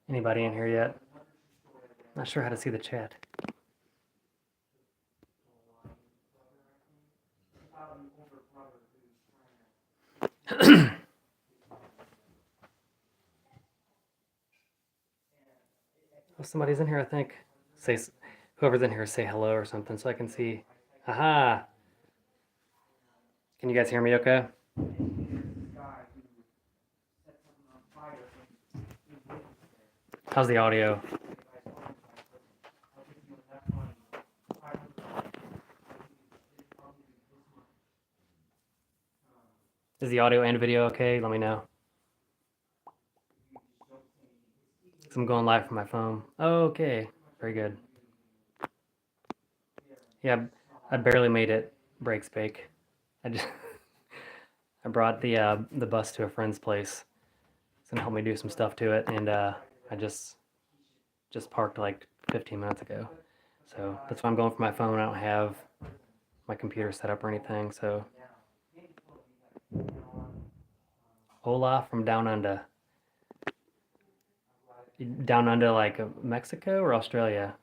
Anybody in here yet? Not sure how to see the chat. Oh, somebody's in here, I think. Whoever's in here, say hello or something so I can see. Aha! Can you guys hear me okay? How's the audio? Is the audio and video okay? Let me know. I'm going live from my phone. Okay, very good. Yeah, I barely made it breaks bake. I brought the bus to a friend's place. It's gonna help me do some stuff to it, and I just parked like 15 minutes ago. So that's why I'm going for my phone. I don't have my computer set up or anything. So hola from down under. Down under like Mexico or Australia?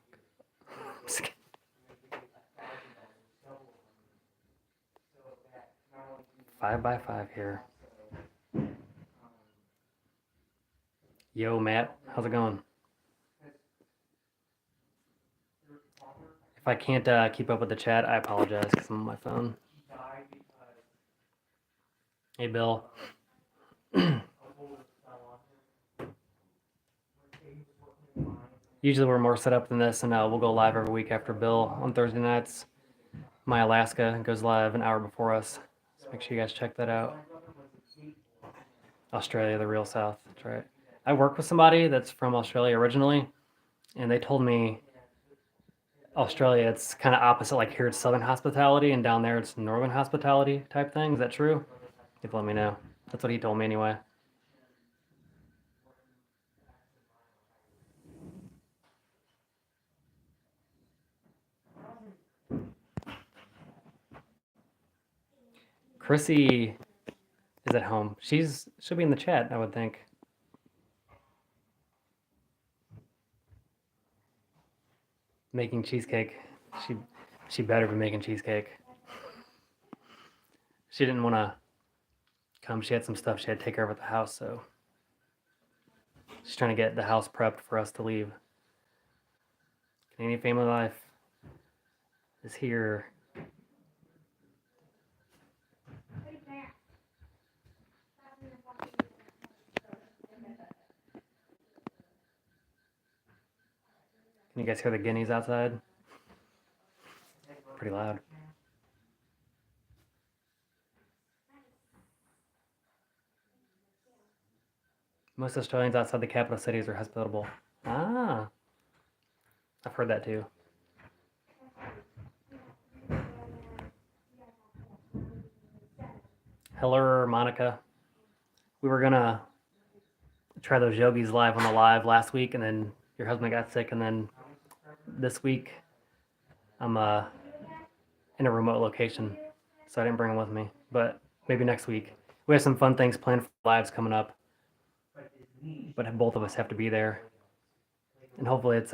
5x5 here. Yo, Matt, how's it going? If I can't keep up with the chat, I apologize because I'm on my phone. Hey, Bill. Usually we're more set up than this, and we'll go live every week after Bill on Thursday nights. My Alaska goes live an hour before us. So make sure you guys check that out. Australia, the real South. That's right. I work with somebody that's from Australia originally, and they told me Australia, it's kind of opposite. Like here, it's Southern hospitality, and down there, it's Northern hospitality type thing. Is that true? You have to let me know. That's what he told me anyway. Chrissy is at home. She'll be in the chat, I would think. Making cheesecake. She better be making cheesecake. She didn't want to come. She had some stuff she had to take care of at the house, so she's trying to get the house prepped for us to leave. Canadian Family Life is here. Can you guys hear the guineas outside? Pretty loud. Most Australians outside the capital cities are hospitable. Ah, I've heard that too. Hello, Monica. We were gonna try those yogis live on the live last week, and then your husband got sick, and then this week I'm in a remote location, so I didn't bring him with me. But maybe next week. We have some fun things planned for lives coming up, but both of us have to be there, and hopefully it's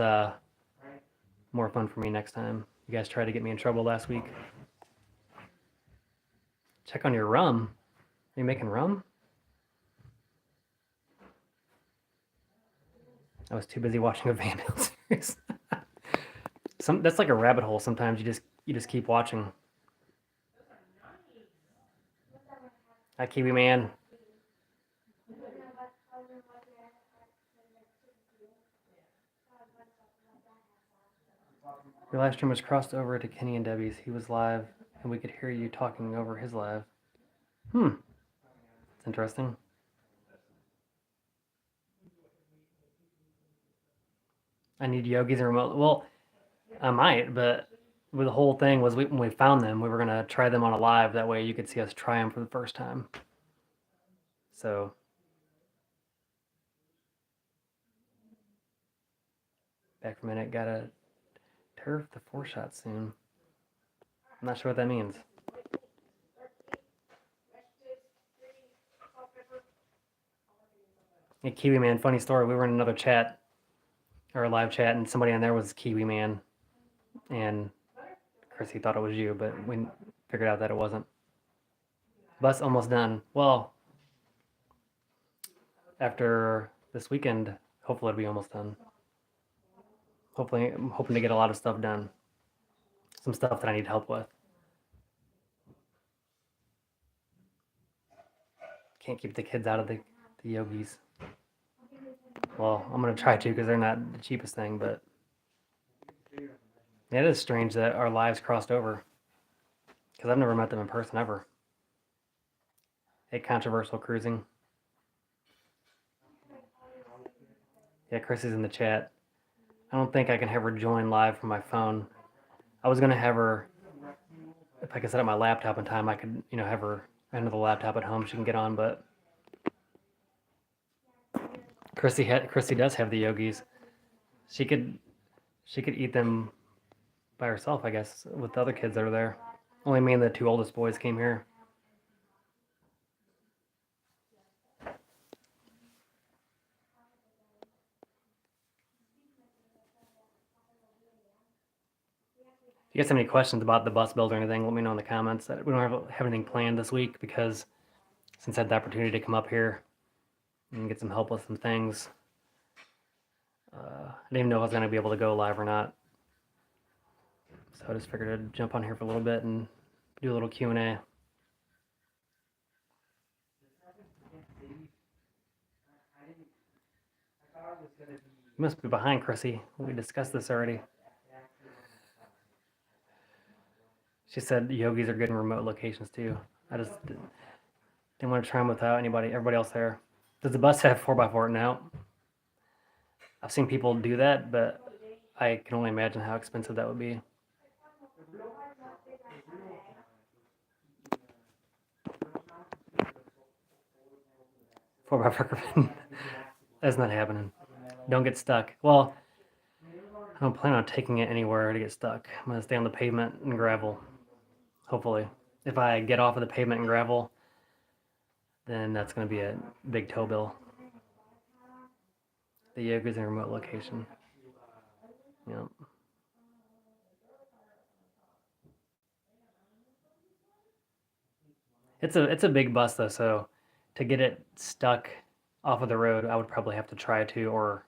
more fun for me next time. You guys tried to get me in trouble last week. Check on your rum. Are you making rum? I was too busy watching a Van Halen series. That's like a rabbit hole. Sometimes you just keep watching. Hi, Kiwi Man. Your live stream was crossed over to Kenny and Debbie's. He was live, and we could hear you talking over his live. It's interesting. I need yogis and remote. Well, I might, but the whole thing was when we found them, we were gonna try them on a live. That way, you could see us try them for the first time. So, back for a minute. Gotta turf the 4-shot soon. I'm not sure what that means. Hey, Kiwi Man, funny story. We were in another chat or a live chat, and somebody on there was Kiwi Man, and Chrissy thought it was you, but we figured out that it wasn't. Bus almost done. Well, after this weekend, hopefully it'll be almost done. Hopefully, I'm hoping to get a lot of stuff done. Some stuff that I need help with. Can't keep the kids out of the yogis. Well, I'm gonna try to because they're not the cheapest thing, but it is strange that our lives crossed over because I've never met them in person ever. Hey, controversial cruising. Yeah, Chrissy's in the chat. I don't think I can have her join live from my phone. I was gonna have her, if I could set up my laptop in time, I could, have her enter the laptop at home. She can get on, but Chrissy does have the yogis. She could eat them by herself, I guess, with the other kids that are there. Only me and the two oldest boys came here. If you guys have any questions about the bus build or anything, let me know in the comments. We don't have anything planned this week because since I had the opportunity to come up here and get some help with some things, I didn't even know if I was going to be able to go live or not. So I just figured I'd jump on here for a little bit and do a little Q&A. You must be behind, Chrissy. We discussed this already. She said yogis are good in remote locations too. I just didn't want to try them without everybody else there. Does the bus have 4x4 now? I've seen people do that, but I can only imagine how expensive that would be. Four by four. That's not happening. Don't get stuck. Well, I don't plan on taking it anywhere to get stuck. I'm gonna stay on the pavement and gravel. Hopefully, if I get off of the pavement and gravel, then that's gonna be a big tow bill. The yoga's in a remote location. Yep. It's a big bus though, so to get it stuck off of the road, I would probably have to try to, or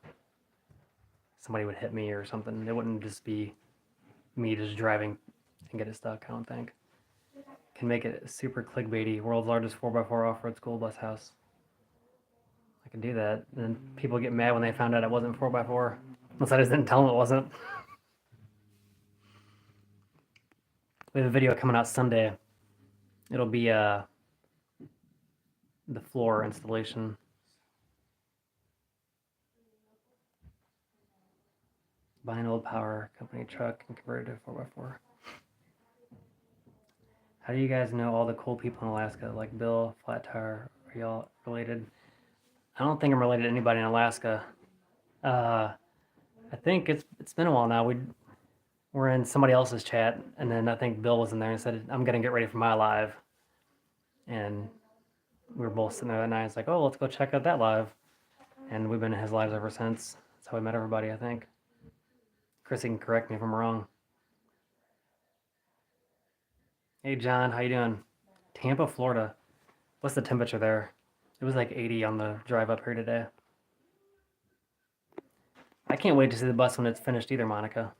somebody would hit me or something. It wouldn't just be me just driving and get it stuck, I don't think. Can make it super clickbaity. World's largest 4x4 off-road school bus house. I can do that. And then people get mad when they found out it wasn't 4x4. Unless I just didn't tell them it wasn't. We have a video coming out Sunday. It'll be the floor installation. Buy an old power company truck and convert it to 4x4. How do you guys know all the cool people in Alaska, like Bill, Flat Tire? Are y'all related? I don't think I'm related to anybody in Alaska. I think it's been a while now. We're in somebody else's chat, and then I think Bill was in there and said, "I'm gonna get ready for my live," and we were both sitting there that night. It's like, "Oh, let's go check out that live," and we've been in his lives ever since. That's how we met everybody, I think. Chrissy can correct me if I'm wrong. Hey, John, how you doing? Tampa, Florida. What's the temperature there? It was like 80 on the drive up here today. I can't wait to see the bus when it's finished either, Monica.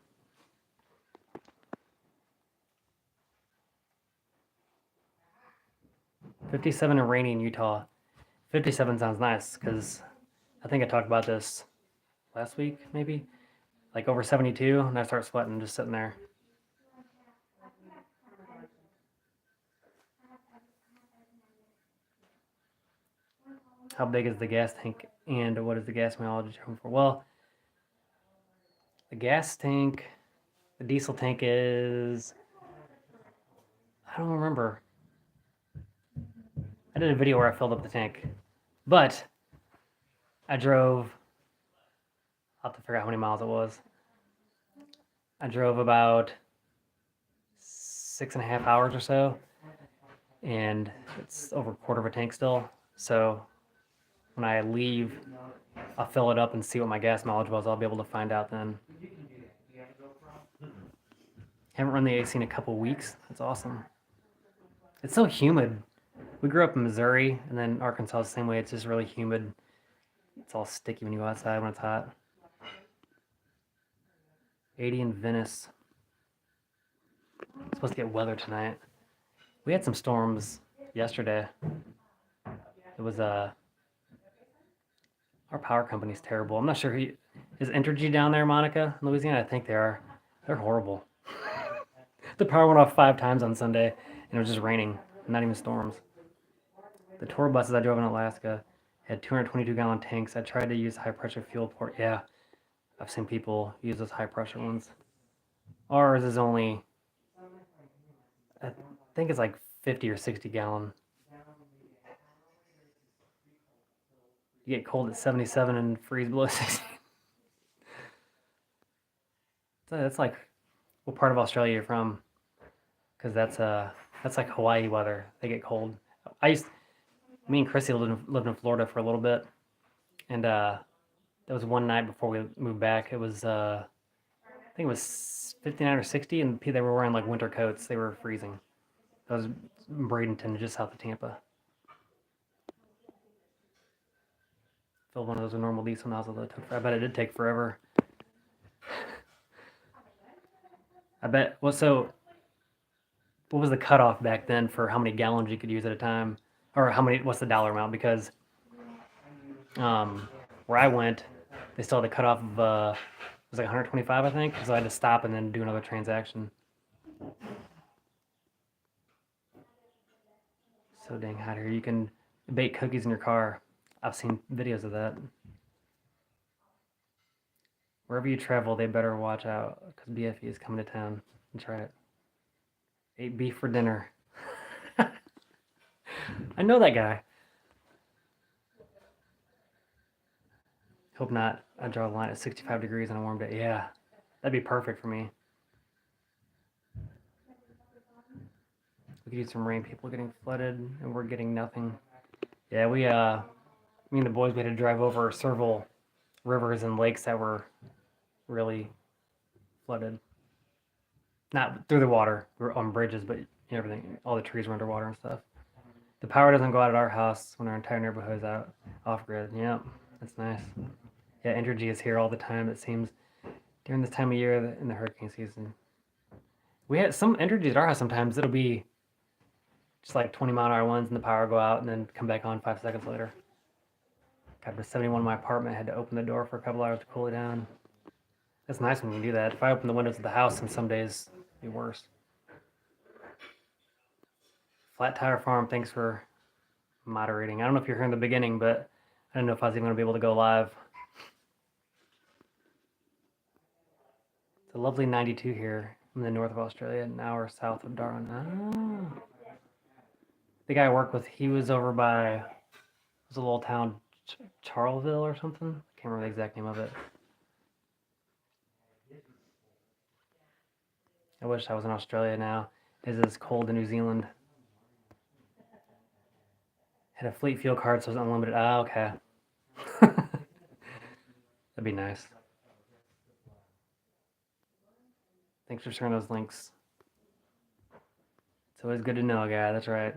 $57 and rainy in Utah. 57 sounds nice because I think I talked about this last week, maybe. Like over 72, and I start sweating just sitting there. How big is the gas tank and what is the gas mileage determined for? Well, the gas tank, the diesel tank is, I don't remember. I did a video where I filled up the tank, but I drove, I'll have to figure out how many miles it was. I drove about 6.5 hours or so, and it's over a quarter of a tank still. So when I leave I'll fill it up and see what my gas mileage was. I'll be able to find out then. Haven't run the AC in a couple weeks. That's awesome. It's so humid. We grew up in Missouri, and then Arkansas is the same way. It's just really humid. It's all sticky when you go outside when it's hot. 80 in Venice. It's supposed to get weather tonight. We had some storms yesterday. It was our power company's terrible. I'm not sure is Entergy down there, Monica, in Louisiana? I think they are. They're horrible. The power went off 5 times on Sunday, and it was just raining, not even storms. The tour buses I drove in Alaska had 222-gallon tanks. I tried to use high-pressure fuel port. Yeah, I've seen people use those high-pressure ones. Ours is only, I think it's like 50 or 60 gallon. You get cold at 77 and freeze below 60. That's like, what part of Australia you're from? Because that's like Hawaii weather. They get cold. Me and Chrissy lived in Florida for a little bit, and that was one night before we moved back. It was I think it was 59 or 60, and they were wearing like winter coats. They were freezing. That was in Bradenton, just south of Tampa. Filled one of those with normal diesel nozzle. I bet it did take forever. I bet. Well, so what was the cutoff back then for how many gallons you could use at a time, or what's the dollar amount? Because where I went, they still had the cutoff of it was like 125, I think. So I had to stop and then do another transaction. So dang hot here. You can bake cookies in your car. I've seen videos of that. Wherever you travel, they better watch out because BFE is coming to town and try it. Ate beef for dinner. I know that guy. Hope not. I draw a line at 65 degrees on a warm day. Yeah, that'd be perfect for me. We could use some rain. People getting flooded, and we're getting nothing. Yeah, me and the boys, we had to drive over several rivers and lakes that were really flooded. Not through the water. We were on bridges, but everything, all the trees were underwater and stuff. The power doesn't go out at our house when our entire neighborhood is out off grid. Yeah, that's nice. Yeah, Entergy is here all the time. It seems during this time of year in the hurricane season. We had some Entergy at our house. Sometimes it'll be just like 20-mile-an-hour ones, and the power go out and then come back on 5 seconds later. Got to 71 in my apartment. I had to open the door for a couple hours to cool it down. That's nice when you can do that. If I open the windows of the house, and some days it'd be worse. Flat Tire Farm, thanks for moderating. I don't know if you're here in the beginning, but I didn't know if I was even going to be able to go live. It's a lovely 92 here in the north of Australia, an hour south of Darwin. Oh. The guy I work with, he was over by, it was a little town, Charleville or something. I can't remember the exact name of it. I wish I was in Australia now. It is cold in New Zealand. Had a fleet fuel card, so it was unlimited. Ah, okay. That'd be nice. Thanks for sharing those links. It's always good to know, guy. That's right.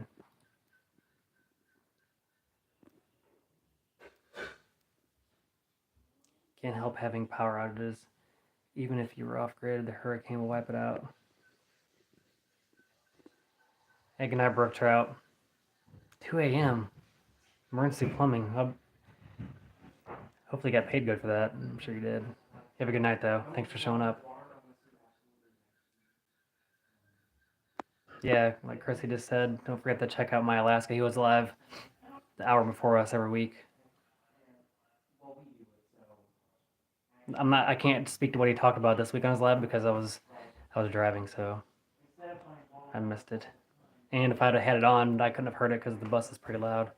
Can't help having power outages. Even if you were off grid, the hurricane will wipe it out. Hey, good night, Brook Trout. 2 a.m. Emergency plumbing. Hopefully you got paid good for that. I'm sure you did. Have a good night, though. Thanks for showing up. Yeah, like Chrissy just said, don't forget to check out My Alaska. He was live the hour before us every week. I can't speak to what he talked about this week on his live because I was driving, so I missed it. And if I'd have had it on, I couldn't have heard it because the bus is pretty loud.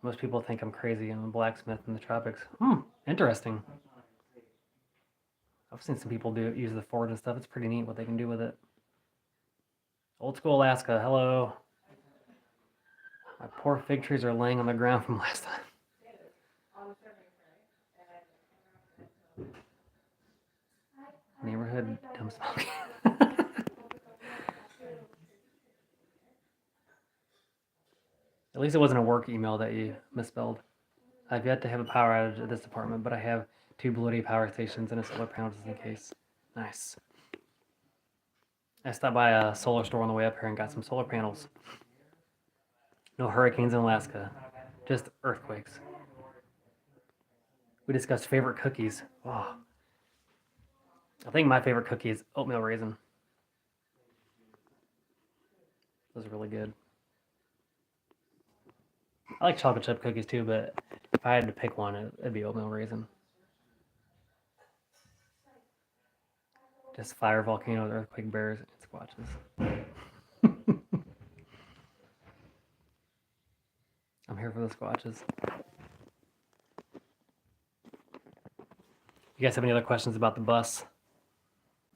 Most people think I'm crazy and I'm a blacksmith in the tropics. Interesting. I've seen some people use the Ford and stuff. It's pretty neat what they can do with it. Old school Alaska, hello. My poor fig trees are laying on the ground from last time. Neighborhood dumb smoke. At least it wasn't a work email that you misspelled. I've yet to have a power outage at this apartment, but I have 2 bloody power stations and a solar panel just in case. Nice. I stopped by a solar store on the way up here and got some solar panels. No hurricanes in Alaska, just earthquakes. We discussed favorite cookies. Oh, I think my favorite cookie is oatmeal raisin. Those are really good. I like chocolate chip cookies too, but if I had to pick one, it'd be oatmeal raisin. Just fire volcanoes, earthquake bears, and squatches. I'm here for the squatches. You guys have any other questions about the bus?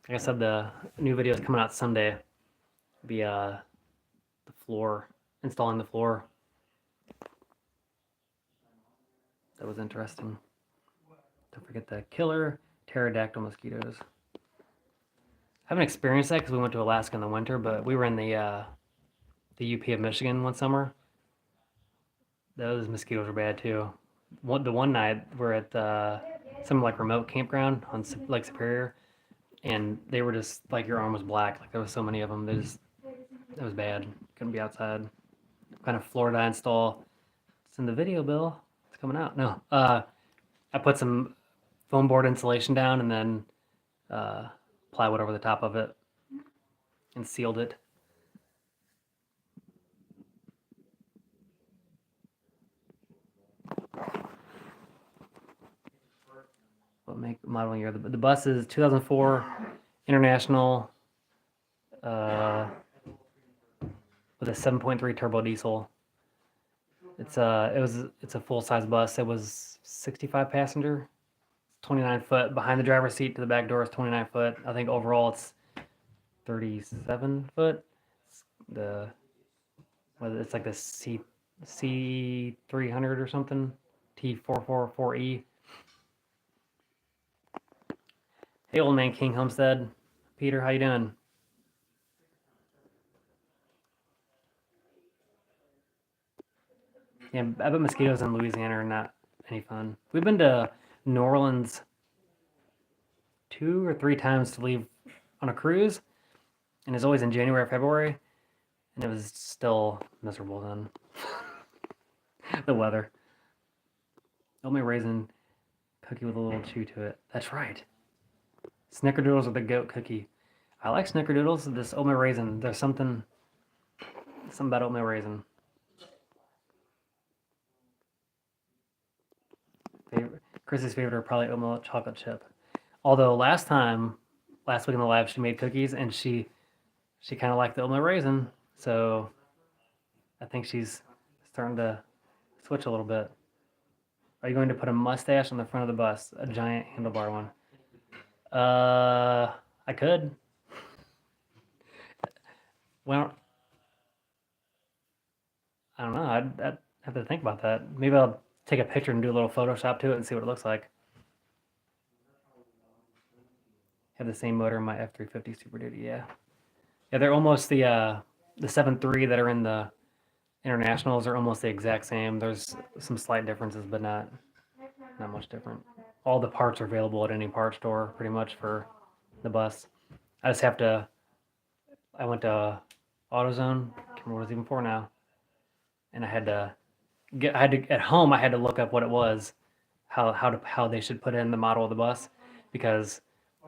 Like I said, the new video is coming out Sunday. It'll be the floor, installing the floor. That was interesting. Don't forget the killer pterodactyl mosquitoes. I haven't experienced that because we went to Alaska in the winter, but we were in the UP of Michigan one summer. Those mosquitoes were bad too. The one night we're at some like remote campground on Lake Superior, and they were just like your arm was black. Like there was so many of them. It was bad. Couldn't be outside. What kind of Florida install? It's in the video, Bill. It's coming out. No. I put some foam board insulation down and then plywood over the top of it and sealed it. What model year? The bus is 2004 International with a 7.3 turbo diesel. It's a full size bus. It was 65 passenger, 29 foot. Behind the driver's seat to the back door is 29 foot. I think overall it's 37 foot. It's like the C300 or something, T444E. Hey, old man King Homestead, Peter, how you doing? Yeah, I bet mosquitoes in Louisiana are not any fun. We've been to New Orleans 2 or 3 times to leave on a cruise, and it's always in January or February, and it was still miserable then. The weather. Oatmeal raisin cookie with a little chew to it. That's right. Snickerdoodles with the goat cookie. I like snickerdoodles. This oatmeal raisin, there's something about oatmeal raisin. Chris's favorite are probably oatmeal chocolate chip. Although last week in the live, she made cookies and she kind of liked the oatmeal raisin. So I think she's starting to switch a little bit. Are you going to put a mustache on the front of the bus? A giant handlebar one? I could. Well, I don't know. I'd have to think about that. Maybe I'll take a picture and do a little Photoshop to it and see what it looks like. Have the same motor in my F350 Super Duty, yeah. Yeah, they're almost the 7.3 that are in the Internationals are almost the exact same. There's some slight differences, but not much different. All the parts are available at any part store, pretty much, for the bus. I just have to. I went to AutoZone. I can't remember what it was even for now, and I had to at home. I had to look up what it was, how they should put in the model of the bus, because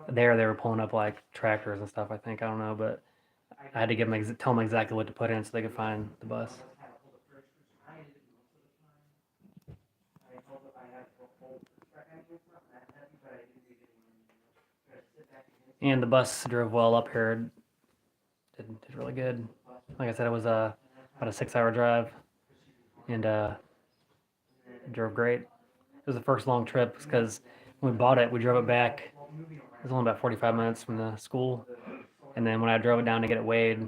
they were pulling up like tractors and stuff. I think I don't know, but I had to tell them exactly what to put in so they could find the bus. And the bus drove well up here. Did really good. Like I said, it was about a 6-hour drive, and it drove great. It was the first long trip because when we bought it, we drove it back. It was only about 45 minutes from the school, and then when I drove it down to get it weighed,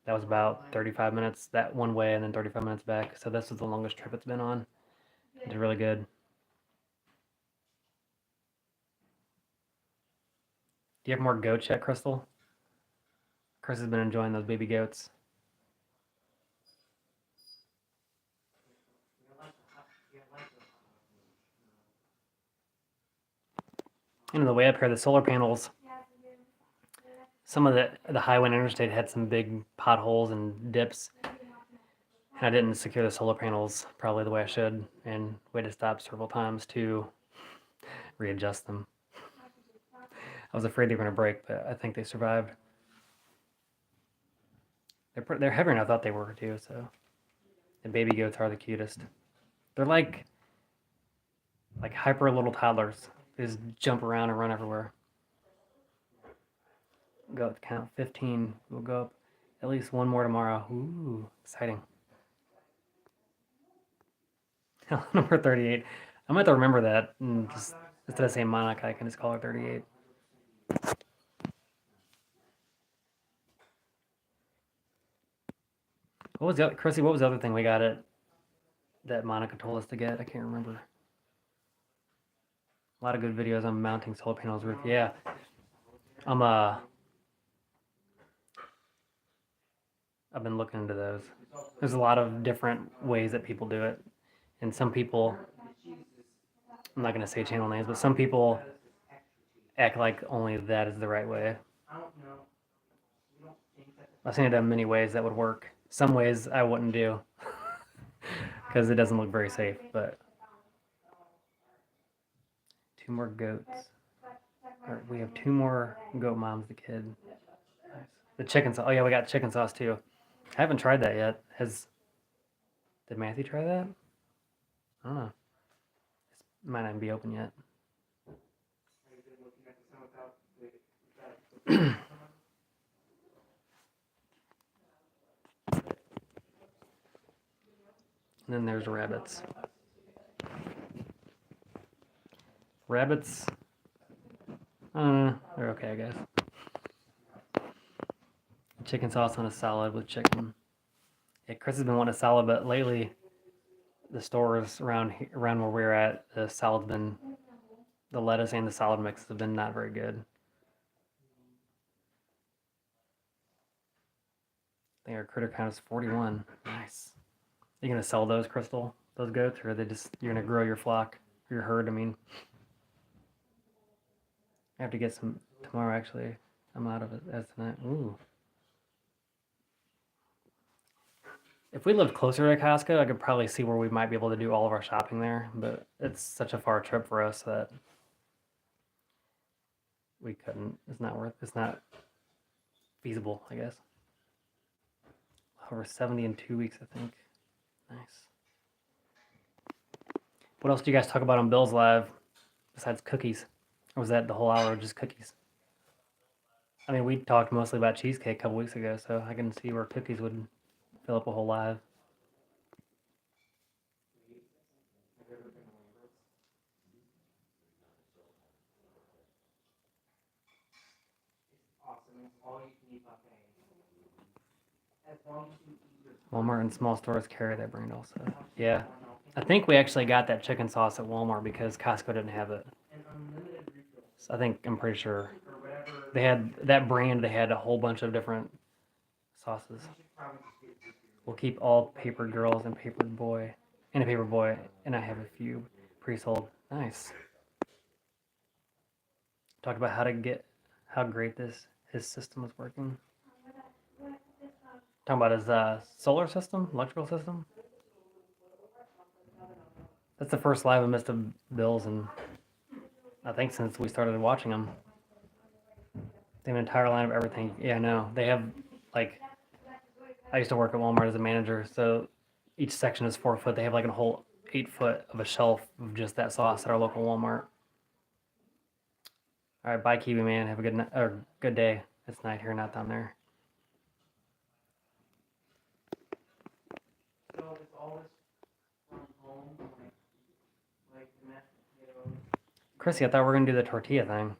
that was about 35 minutes that one way, and then 35 minutes back. So this was the longest trip it's been on. It did really good. Do you have more goats yet, Crystal? Chris has been enjoying those baby goats. The way up here, the solar panels, some of the highway and interstate had some big potholes and dips. And I didn't secure the solar panels probably the way I should, and we had to stop several times to readjust them. I was afraid they were going to break, but I think they survived. They're heavier than I thought they were too. So the baby goats are the cutest. They're like hyper little toddlers. They just jump around and run everywhere. Go up count 15. We'll go up at least one more tomorrow. Ooh, exciting. Number 38. I'm going to have to remember that. And just instead of saying Monica, I can just call her 38. What was the other, Chrissy, what was the other thing we got that Monica told us to get? I can't remember. A lot of good videos on mounting solar panels with. Yeah. I've been looking into those. There's a lot of different ways that people do it. And some people, I'm not going to say channel names, but some people act like only that is the right way. I've seen it done many ways that would work. Some ways I wouldn't do because it doesn't look very safe, but 2 more goats. We have 2 more goat moms, the kid. Nice. The chicken sauce. Oh yeah, we got chicken sauce too. I haven't tried that yet. Did Matthew try that? I don't know. It might not even be open yet. And then there's rabbits. Rabbits, they're okay, I guess. Chicken sauce on a salad with chicken. Yeah, Chris has been wanting a salad, but lately the stores around where we're at, the lettuce and the salad mix have been not very good. I think our critter count is 41. Nice. Are you gonna sell those, Crystal? Those goats, or are you're gonna grow your flock, your herd? I mean, I have to get some tomorrow. Actually, I'm out of it as tonight. Ooh. If we lived closer to Costco, I could probably see where we might be able to do all of our shopping there, but it's such a far trip for us that we couldn't. It's not feasible, I guess. Over 70 in 2 weeks, I think. Nice. What else do you guys talk about on Bill's Live besides cookies? Or was that the whole hour just cookies? I mean, we talked mostly about cheesecake a couple weeks ago, so I can see where cookies would fill up a whole live. Walmart and small stores carry that brand also. Yeah. I think we actually got that chicken sauce at Walmart because Costco didn't have it. So I'm pretty sure they had that brand. They had a whole bunch of different sauces. We'll keep all paper girls and paper boy, and a paper boy, and I have a few pre-sold. Nice. Talked about how great his system was working. Talking about his solar system, electrical system. That's the first live I missed of Bill's, and I think since we started watching them. They have an entire line of everything. Yeah, I know. They have, like, I used to work at Walmart as a manager, so each section is 4 foot. They have like a whole 8 foot of a shelf of just that sauce at our local Walmart. All right, bye, Kiwi Man. Have a good day. It's night here, not down there. Chrissy, I thought we were gonna do the tortilla thing.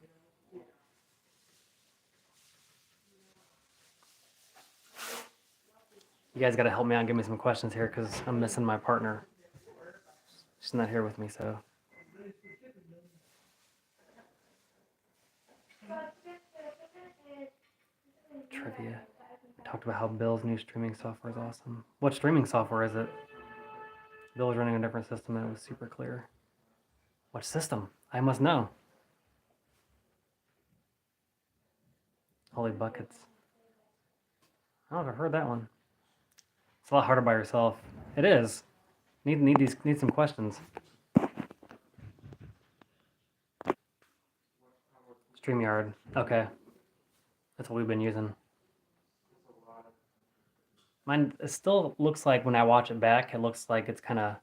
You guys gotta help me out and give me some questions here because I'm missing my partner. She's not here with me, so. Trivia. I talked about how Bill's new streaming software is awesome. What streaming software is it? Bill was running a different system and it was super clear. What system? I must know. Holy buckets. I don't know if I've heard that one. It's a lot harder by yourself. It is. Need some questions. StreamYard. Okay. That's what we've been using. Mine, it still looks like when I watch it back, it looks like it's kind of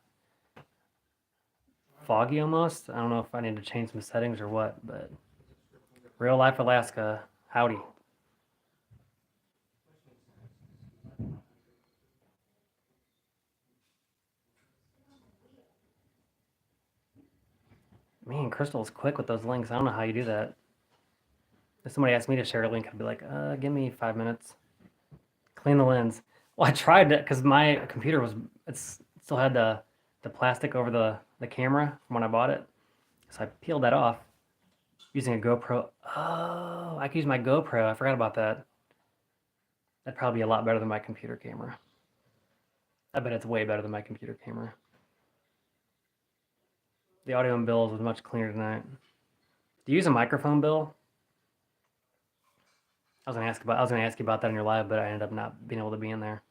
foggy almost. I don't know if I need to change some settings or what, but Real Life Alaska, howdy. Man, Crystal's quick with those links. I don't know how you do that. If somebody asked me to share a link, I'd be like, give me 5 minutes. Clean the lens. Well, I tried that because my computer it still had the plastic over the camera from when I bought it. So I peeled that off using a GoPro. Oh, I could use my GoPro. I forgot about that. That'd probably be a lot better than my computer camera. I bet it's way better than my computer camera. The audio in Bill's was much cleaner tonight. Do you use a microphone, Bill? I was gonna ask you about that in your live, but I ended up not being able to be in there.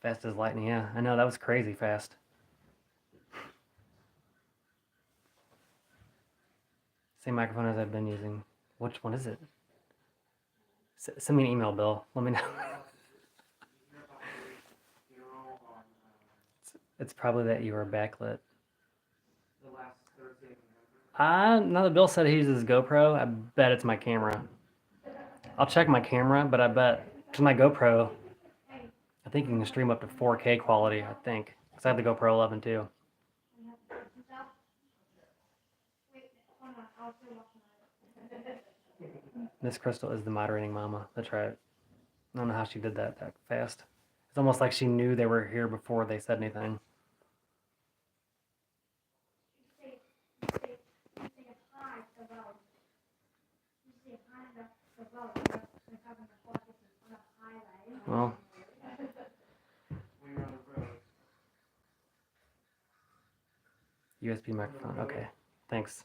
Fast as lightning, yeah. I know, that was crazy fast. Same microphone as I've been using. Which one is it? Send me an email, Bill. Let me know. It's probably that you are backlit. Now that Bill said he uses GoPro, I bet it's my camera. I'll check my camera, but I bet, because my GoPro, I think you can stream up to 4K quality, I think. Because I have the GoPro 11 too. Miss Crystal is the moderating mama. That's right. I don't know how she did that fast. It's almost like she knew they were here before they said anything. Well, USB microphone. Okay, thanks.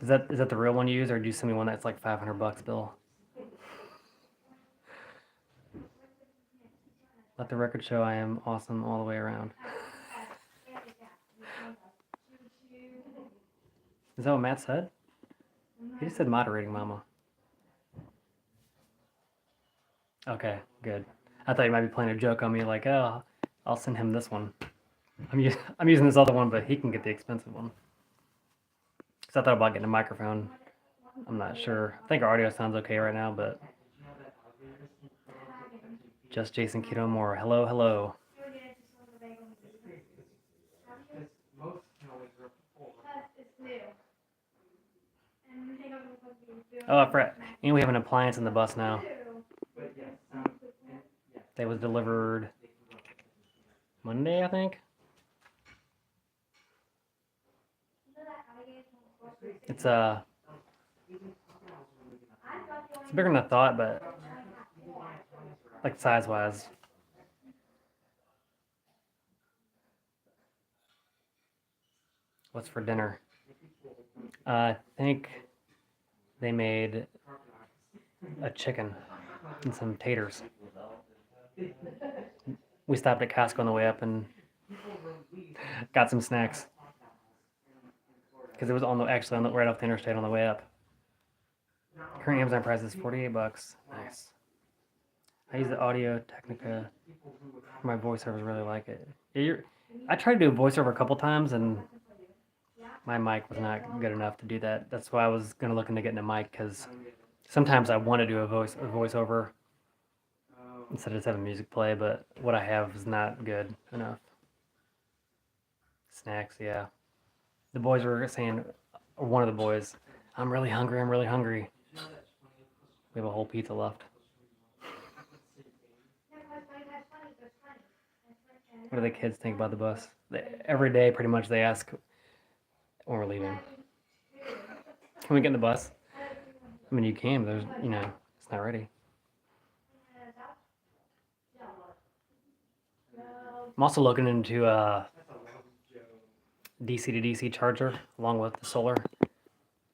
Is that the real one you use, or do you send me one that's like $500, Bill? Let the record show I am awesome all the way around. Is that what Matt said? He just said moderating mama. Okay, good. I thought you might be playing a joke on me, like, oh, I'll send him this one. I'm using this other one, but he can get the expensive one. Because I thought about getting a microphone. I'm not sure. I think our audio sounds okay right now, but... Just Jason Keto Moore. Hello, hello. Oh, I forgot. And we have an appliance in the bus now. That was delivered Monday, I think. It's bigger than I thought, but like size-wise. What's for dinner? I think they made a chicken and some taters. We stopped at Costco on the way up and got some snacks because it was right off the interstate on the way up. Current Amazon price is $48. Nice. I use the Audio Technica for my voiceovers. Really like it. I tried to do a voiceover a couple times and my mic was not good enough to do that. That's why I was gonna look into getting a mic, because sometimes I want to do a voiceover instead of just having music play, but what I have is not good enough. Snacks, yeah. The boys were saying, or one of the boys, I'm really hungry. We have a whole pizza left. What do the kids think about the bus? Every day, pretty much, they ask when we're leaving, "Can we get in the bus?" I mean, you can, but it's not ready. I'm also looking into DC to DC charger along with the solar. I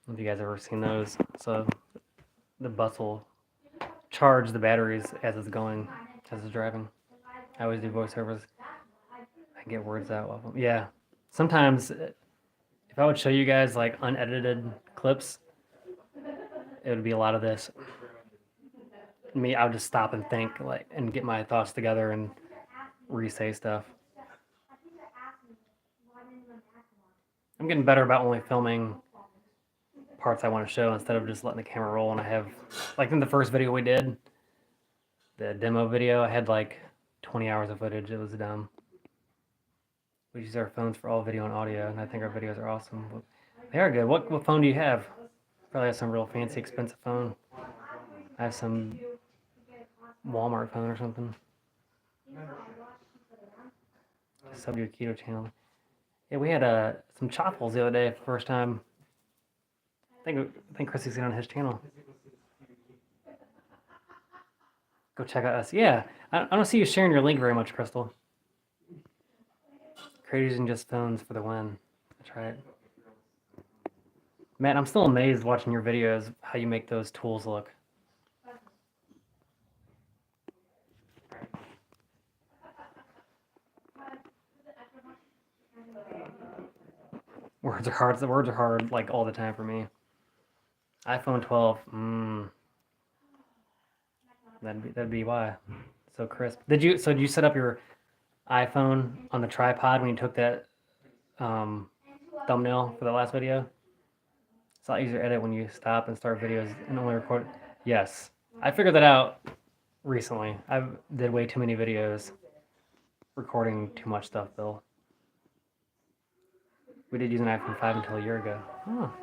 don't know if you guys ever seen those. So the bus will charge the batteries as it's going, as it's driving. I always do voiceovers. I get words out of them. Yeah. Sometimes, if I would show you guys like unedited clips, it would be a lot of this. Me, I would just stop and think and get my thoughts together and re-say stuff. I'm getting better about only filming parts I want to show instead of just letting the camera roll. And I have, like in the first video we did, the demo video, I had like 20 hours of footage. It was dumb. We use our phones for all video and audio, and I think our videos are awesome. They are good. What phone do you have? Probably have some real fancy, expensive phone. I have some Walmart phone or something. Sub your keto channel. Yeah, we had some chaffles the other day for the first time. I think Chrissy's seen on his channel. Go check out us. Yeah, I don't see you sharing your link very much, Crystal. Creators using just phones for the win. That's right. Matt, I'm still amazed watching your videos how you make those tools look. Words are hard. The words are hard like all the time for me. iPhone 12. That'd be why. So crisp. Did you set up your iPhone on the tripod when you took that thumbnail for the last video? It's a lot easier to edit when you stop and start videos and only record. Yes, I figured that out recently. I did way too many videos, recording too much stuff, Bill. We did use an iPhone 5 until a year ago. Oh.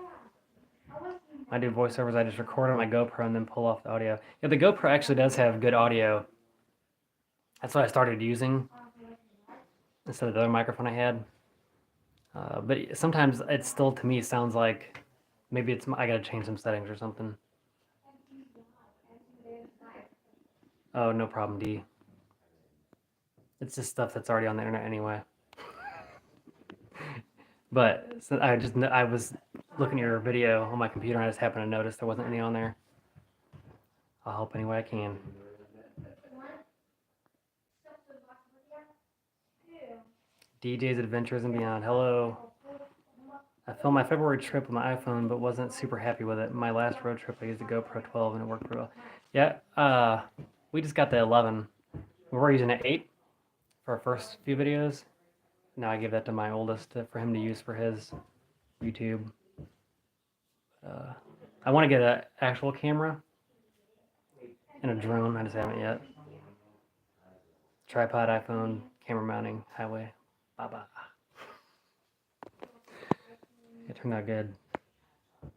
I do voiceovers. I just record on my GoPro and then pull off the audio. Yeah, the GoPro actually does have good audio. That's what I started using instead of the other microphone I had. But sometimes it still, to me, sounds like maybe I gotta change some settings or something. Oh, no problem, D. It's just stuff that's already on the internet anyway. But so I was looking at your video on my computer and I just happened to notice there wasn't any on there. I'll help any way I can. DJ's Adventures and Beyond. Hello. I filmed my February trip with my iPhone, but wasn't super happy with it. My last road trip, I used the GoPro 12 and it worked pretty well. Yeah, we just got the 11. We were using an 8 for our first few videos. Now I give that to my oldest for him to use for his YouTube. I want to get an actual camera and a drone. I just haven't yet. Tripod, iPhone, camera mounting, highway. Bye-bye. It turned out good. I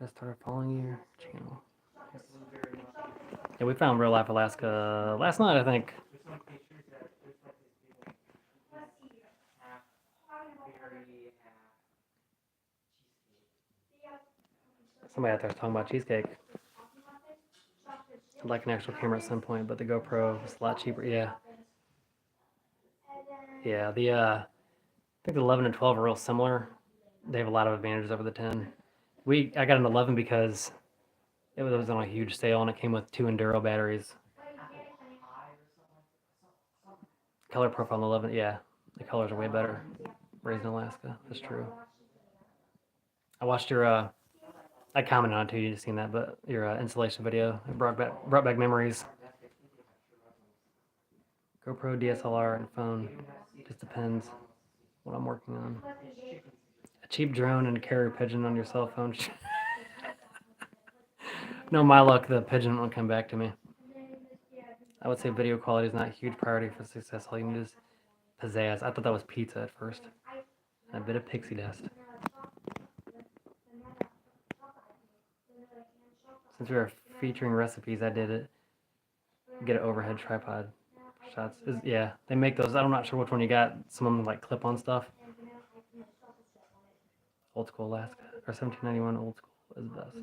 just started following your channel. Yeah, we found Real Life Alaska last night, I think. Somebody out there was talking about cheesecake. I'd like an actual camera at some point, but the GoPro is a lot cheaper. Yeah. Yeah, I think the 11 and 12 are real similar. They have a lot of advantages over the 10. I got an 11 because it was on a huge sale and it came with 2 Enduro batteries. Color profile on the 11, yeah, the colors are way better. Raised in Alaska, that's true. I watched your, I commented on it too, you just seen that, but your installation video, it brought back memories. GoPro, DSLR, and phone, just depends what I'm working on. A cheap drone and a carrier pigeon on your cell phone. No, my luck, the pigeon won't come back to me. I would say video quality is not a huge priority for success. All you need is pizzazz. I thought that was pizza at first. And a bit of pixie dust. Since we were featuring recipes, I did it. get an overhead tripod shots. Yeah, they make those. I'm not sure which one you got. Some of them like clip-on stuff. Old school Alaska or 1791 old school is best.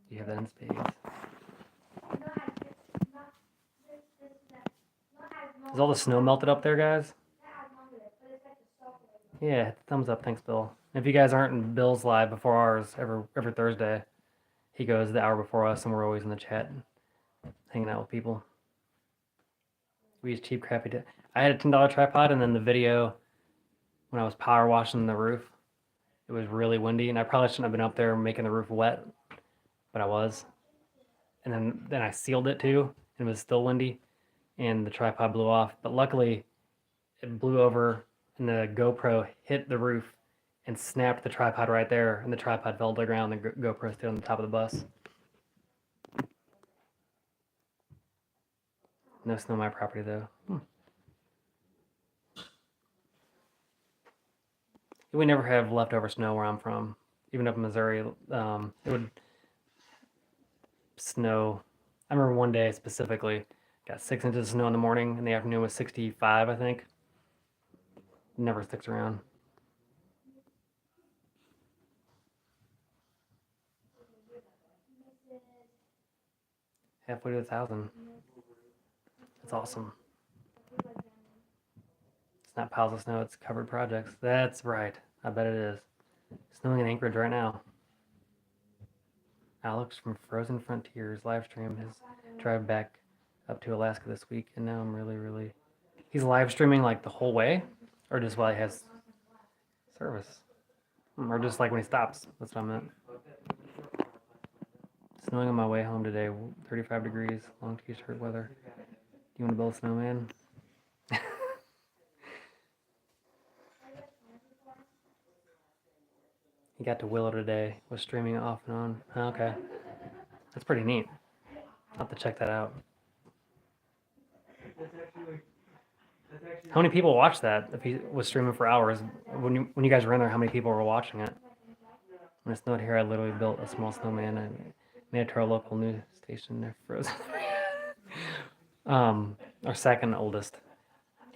You have that in spades. Is all the snow melted up there, guys? Yeah, hit the thumbs up. Thanks, Bill. If you guys aren't in Bill's live before ours, every Thursday, he goes the hour before us, and we're always in the chat, hanging out with people. We use cheap, crappy. I had a $10 tripod, and then the video when I was power washing the roof, it was really windy, and I probably shouldn't have been up there making the roof wet, but I was. And then I sealed it too, and it was still windy, and the tripod blew off. But luckily, it blew over, and the GoPro hit the roof and snapped the tripod right there, and the tripod fell to the ground. And the GoPro stayed on the top of the bus. No snow on my property though. We never have leftover snow where I'm from. Even up in Missouri, it would snow. I remember one day specifically, got 6 inches of snow in the morning. In the afternoon was 65, I think. It never sticks around. Halfway to 1,000. That's awesome. It's not piles of snow, it's covered projects. That's right. I bet it is. Snowing in Anchorage right now. Alex from Frozen Frontiers live stream his drive back up to Alaska this week, and now I'm really. He's live streaming like the whole way, or just while he has service, or just like when he stops. That's what I meant. Snowing on my way home today. 35 degrees, long t-shirt weather. Do you want to build a snowman? He got to Willow today. Was streaming off and on. Oh, okay, that's pretty neat. I'll have to check that out. How many people watched that? If he was streaming for hours, when you guys were in there, how many people were watching it? When it snowed here, I literally built a small snowman and made it to our local news station. They're frozen. Our second oldest.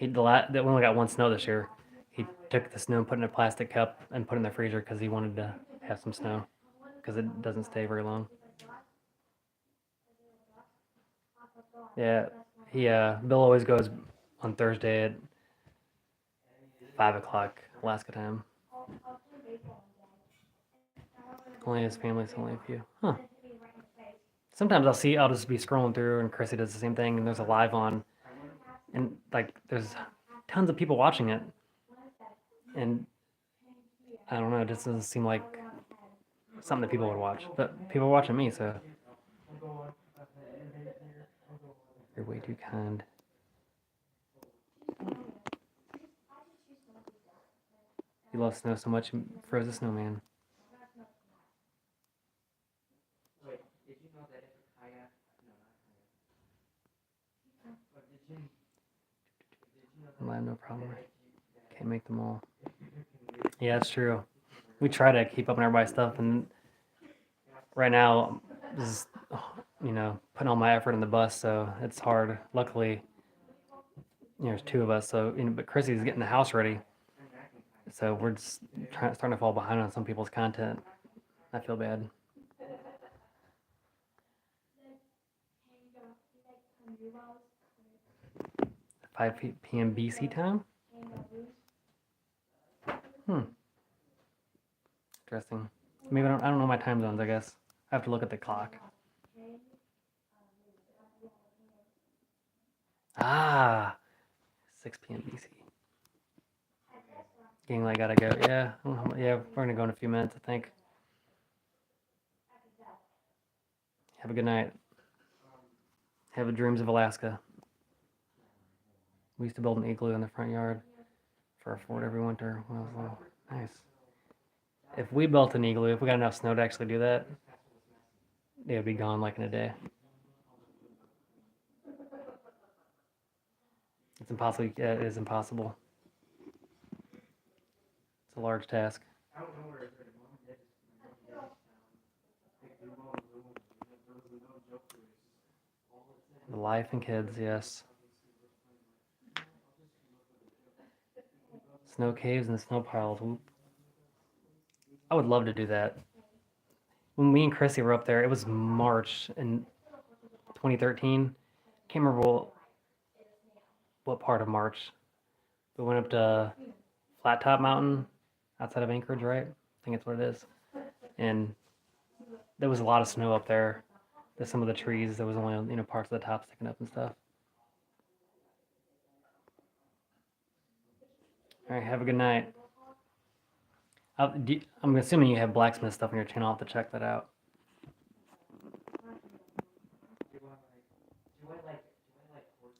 We only got one snow this year. He took the snow and put it in a plastic cup and put it in the freezer because he wanted to have some snow because it doesn't stay very long. Yeah, Bill always goes on Thursday at 5 o'clock Alaska time. Only his family, so only a few. Huh. Sometimes I'll just be scrolling through and Chrissy does the same thing and there's a live on and like there's tons of people watching it. And I don't know, it just doesn't seem like something that people would watch. But people are watching me, so you're way too kind. You love snow so much, you froze a snowman. I have no problem. Can't make them all. Yeah, that's true. We try to keep up on everybody's stuff, and right now, just putting all my effort in the bus, so it's hard. Luckily, there's two of us, so but Chrissy's getting the house ready, so we're just starting to fall behind on some people's content. I feel bad. 5 p.m. BC time? Interesting. Maybe I don't know my time zones, I guess. I have to look at the clock. Ah, 6 p.m. BC. Gang, I gotta go. Yeah, we're gonna go in a few minutes, I think. Have a good night. Have a dreams of Alaska. We used to build an igloo in the front yard for our fort every winter when I was little. Nice. If we built an igloo, if we got enough snow to actually do that, it would be gone like in a day. It's impossible. Yeah, it is impossible. It's a large task. The life and kids, yes. Snow caves and snow piles. Whoop. I would love to do that. When me and Chrissy were up there, it was March in 2013. Can't remember what part of March. We went up to Flat Top Mountain outside of Anchorage, right? I think that's what it is. And there was a lot of snow up there. There's some of the trees. There was only parts of the top sticking up and stuff. All right, have a good night. I'm assuming you have blacksmith stuff on your channel. I'll have to check that out.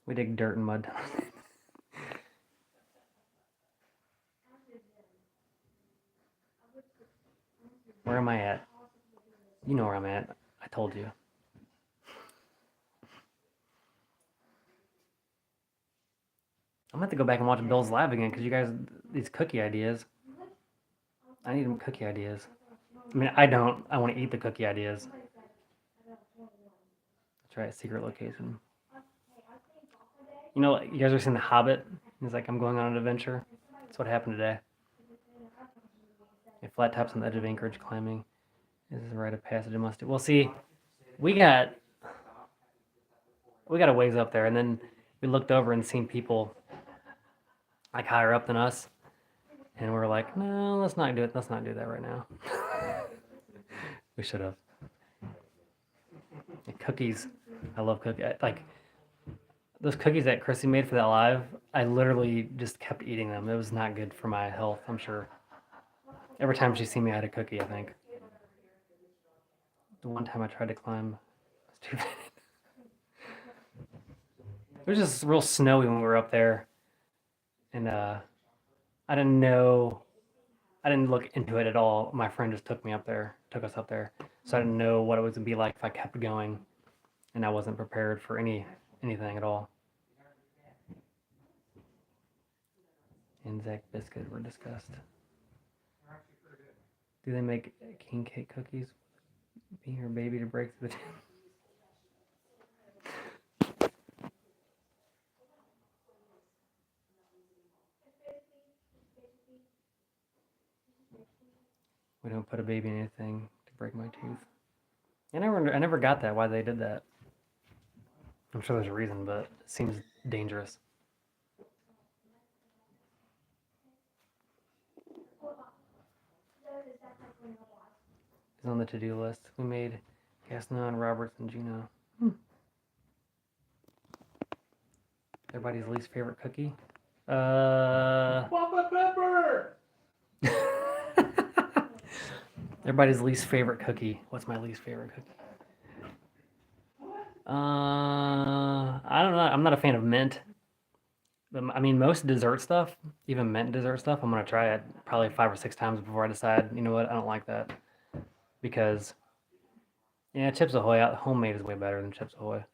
We dig dirt and mud. Where am I at? You know where I'm at. I told you. I'm gonna have to go back and watch Bill's Live again because you guys, these cookie ideas. I need cookie ideas. I mean, I don't. I want to eat the cookie ideas. That's right, secret location. You know, you guys are seeing The Hobbit. He's like, I'm going on an adventure. That's what happened today. A flat tops on the edge of Anchorage climbing. This is a rite of passage. I must do. Well, see, we got a ways up there, and then we looked over and seen people like higher up than us, and we're like, no, let's not do it. Let's not do that right now. We should have. Cookies, I love cookies. Like those cookies that Chrissy made for that live, I literally just kept eating them. It was not good for my health, I'm sure. Every time she seen me, I had a cookie, I think. The one time I tried to climb, I was too bad. It was just real snowy when we were up there, and I didn't know. I didn't look into it at all. My friend just took us up there, so I didn't know what it was gonna be like if I kept going, and I wasn't prepared for anything at all. Anzac biscuit were discussed. Do they make king cake cookies? Being her baby to break through the We don't put a baby in anything to break my tooth. I never got that, why they did that. I'm sure there's a reason, but it seems dangerous. It's on the to-do list. We made Gaston, Roberts, and Juno. Everybody's least favorite cookie? Papa Pepper! Everybody's least favorite cookie. What's my least favorite cookie? I don't know. I'm not a fan of mint. But, I mean, most dessert stuff, even mint dessert stuff, I'm gonna try it probably 5 or 6 times before I decide, you know what, I don't like that. Because, yeah, Chips Ahoy, homemade is way better than Chips Ahoy.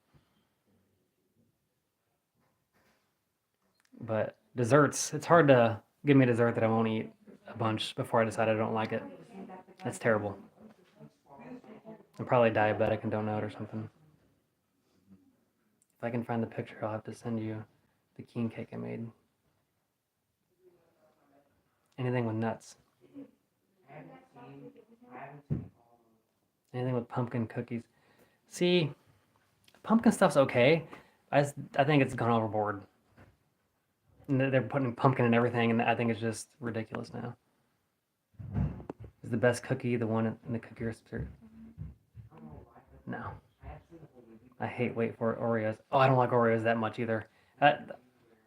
But desserts, it's hard to give me a dessert that I won't eat a bunch before I decide I don't like it. That's terrible. I'm probably diabetic and don't know it or something. If I can find the picture, I'll have to send you the king cake I made. Anything with nuts. Anything with pumpkin cookies. See, pumpkin stuff's okay. I think it's gone overboard. And they're putting pumpkin in everything, and I think it's just ridiculous now. Is the best cookie the one in the cookie recipe? No. I hate wait for it, Oreos. Oh, I don't like Oreos that much either. I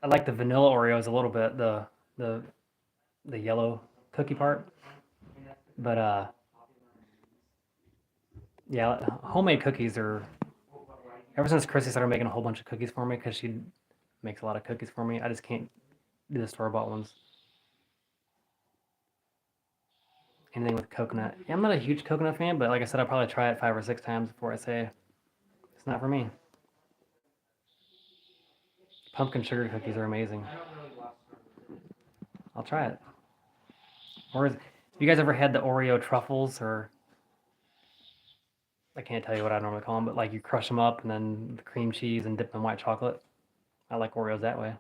like the vanilla Oreos a little bit, the yellow cookie part. But yeah, homemade cookies are. Ever since Chrissy started making a whole bunch of cookies for me, because she makes a lot of cookies for me, I just can't do the store-bought ones. Anything with coconut. Yeah, I'm not a huge coconut fan, but like I said, I'll probably try it 5 or 6 times before I say it's not for me. Pumpkin sugar cookies are amazing. I'll try it. Or have you guys ever had the Oreo truffles or I can't tell you what I normally call them, but like you crush them up and then the cream cheese and dip them in white chocolate. I like Oreos that way.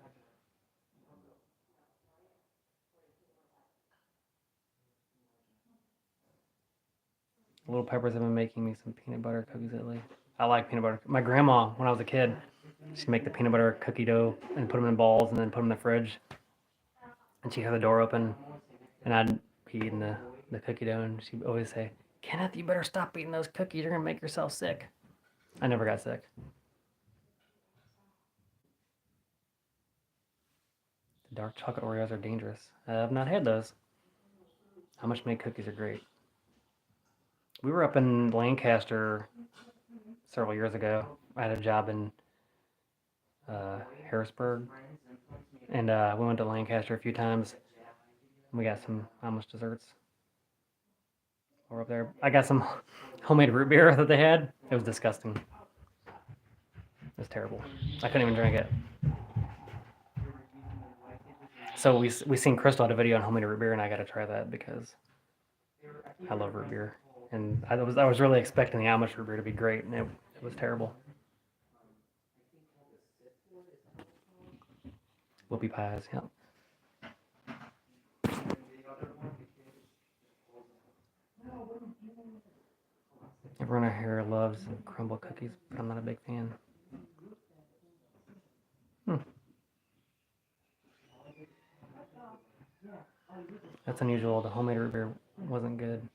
Little Peppers have been making me some peanut butter cookies lately. I like peanut butter. My grandma, when I was a kid, she'd make the peanut butter cookie dough and put them in balls and then put them in the fridge. And she'd have the door open and I'd be eating the cookie dough and she'd always say, Kenneth, you better stop eating those cookies. You're going to make yourself sick. I never got sick. The dark chocolate Oreos are dangerous. I've not had those. How much made cookies are great. We were up in Lancaster several years ago. I had a job in Harrisburg, and we went to Lancaster a few times. And we got some Amish desserts. We're up there. I got some homemade root beer that they had. It was disgusting. It was terrible. I couldn't even drink it. So we seen Crystal had a video on homemade root beer, and I got to try that because I love root beer. And I was really expecting the Amish root beer to be great, and it was terrible. Whoopie pies, yep. Everyone out here loves crumble cookies, but I'm not a big fan. That's unusual. The homemade root beer wasn't good.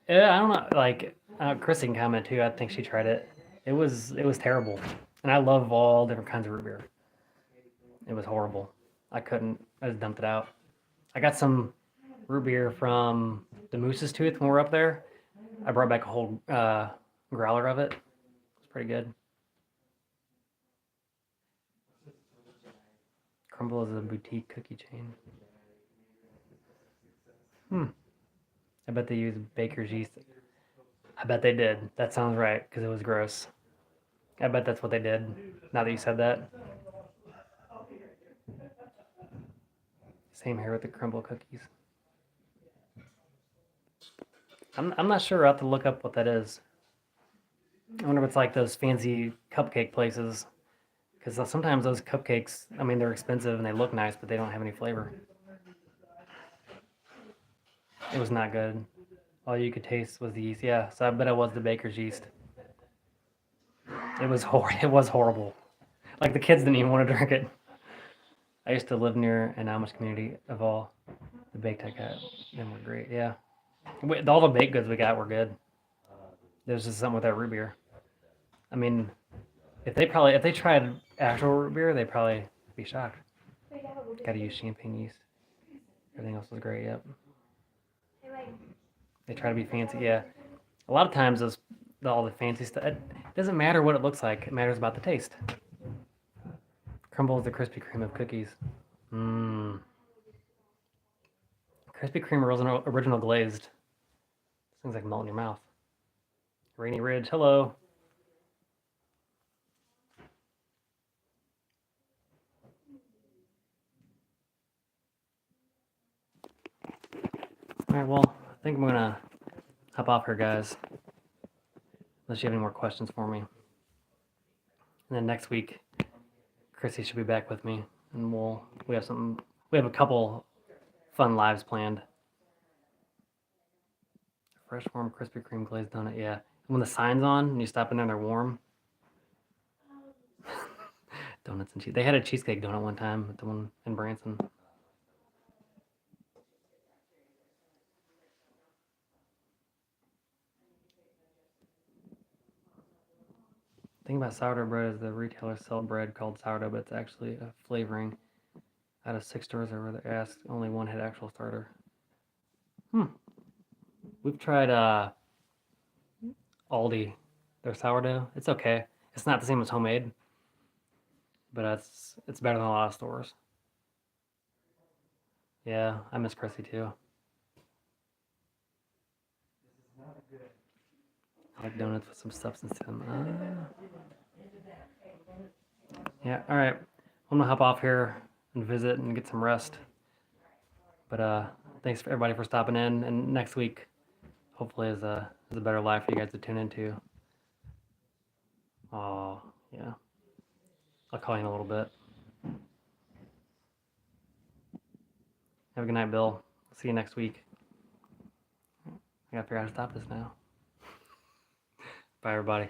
Yeah, I don't know. Like Chrissy can comment too. I think she tried it. It was terrible. And I love all different kinds of root beer. It was horrible. I couldn't. I just dumped it out. I got some root beer from the Moose's Tooth when we were up there. I brought back a whole growler of it. It's pretty good. Crumble is a boutique cookie chain. I bet they use baker's yeast. I bet they did. That sounds right, because it was gross. I bet that's what they did, now that you said that. Same here with the crumble cookies. I'm not sure. I'll have to look up what that is. I wonder if it's like those fancy cupcake places. Because sometimes those cupcakes, I mean, they're expensive and they look nice, but they don't have any flavor. It was not good. All you could taste was the yeast. Yeah, so I bet it was the baker's yeast. It was It was horrible. Like the kids didn't even want to drink it. I used to live near an Amish community of all. The baked I got, them were great. Yeah, all the baked goods we got were good. There's just something with that root beer. I mean, if they tried actual root beer, they'd probably be shocked. Got to use champagne yeast. Everything else was great. Yep. They try to be fancy. Yeah. A lot of times all the fancy stuff. It doesn't matter what it looks like. It matters about the taste. Crumble is the Krispy Kreme of cookies. Mmm. Krispy Kreme original glazed. This thing's like melt in your mouth. Rainy Ridge, hello. All right, well, I think I'm gonna hop off here, guys. Unless you have any more questions for me. And then next week, Chrissy should be back with me, and we have a couple fun lives planned. Fresh, warm, Krispy Kreme glazed donut, yeah. When the sign's on and you stop in there, they're warm. Donuts and cheese. They had a cheesecake donut one time at the one in Branson. The thing about sourdough bread is the retailers sell bread called sourdough, but it's actually a flavoring. Out of 6 stores I rather asked, only one had actual starter. We've tried Aldi, their sourdough. It's okay. It's not the same as homemade, but it's better than a lot of stores. Yeah, I miss Chrissy too. I like donuts with some substance to them. Yeah, all right. I'm gonna hop off here and visit and get some rest. But thanks for everybody for stopping in. And next week, hopefully, is has a better life for you guys to tune into. Oh, yeah. I'll call you in a little bit. Have a good night, Bill. See you next week. I gotta figure out how to stop this now. Bye, everybody.